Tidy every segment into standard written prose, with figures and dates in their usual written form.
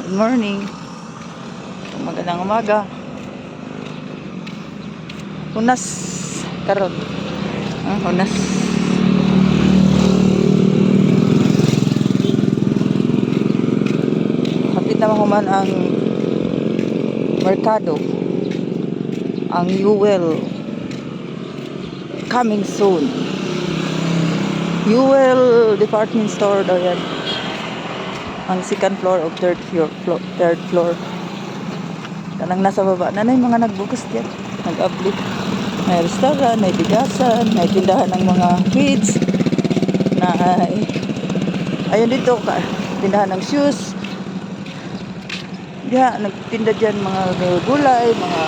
Good morning. Magandang umaga. Hunas karon. Hunas. Hapit na mahuman ang merkado. Ang Yuwel coming soon. Yuwel department store daw yan. Ang second floor of third floor. Kanang nasa baba na yung mga nagbukas dyan. Nag-upload. May restaurant, may bigasan, may tindahan ng mga kids. Ayun dito, tindahan ng shoes. Diya, nagtinda dyan mga gulay, mga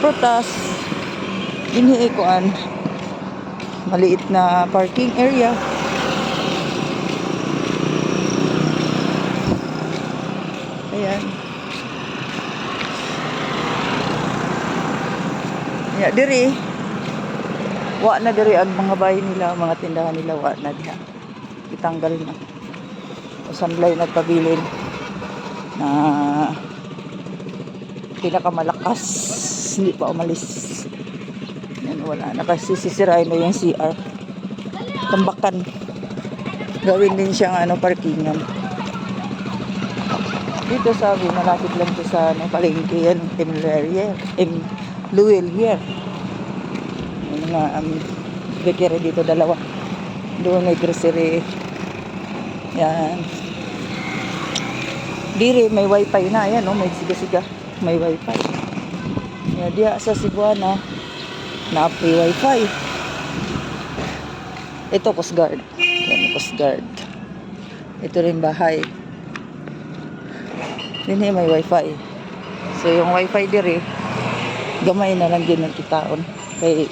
prutas. Iniikuan. Maliit na parking area. Ayan. Ya, diri. Wa na diri ang mga bahay nila, mga tindahan nila, wa na diha. Itanggal na. Usanlay nagpabilin na pinakamalakas, hindi pa umalis. Yan, wala na kasi sisirain na yung CR. Tambakan. Gawin din siyang parkingan. Dito sabi, malapit lang to sa palengke yan, Luwel here. Yung mga bakery dito, dalawa. Doon may grocery. Yan. Diri, may wifi na. Ayan, may siga-siga. May wifi. Yan, diya sa Cebuana, na-free wifi. Ito, Coast Guard. Yan, Coast Guard. Ito rin bahay. Hindi may wifi. So yung wifi diri gamay na lang din ng kitaon kay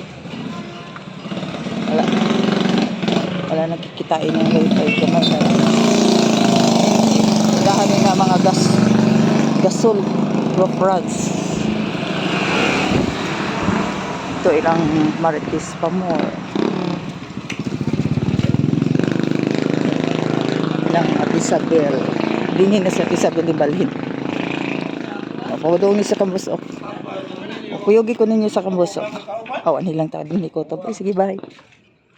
wala nakikitain yung wifi, gamay na lang. Dahan na mga gasol rough rods. Ito ilang Marites pa more. Ilang Isabel. Dinin na sa Isabel Ibalhin. Pawadong ni sa kambusok. Kuyogi ko ninyo sa kambusok. Awan nilang ta din ko to. Sige, bye.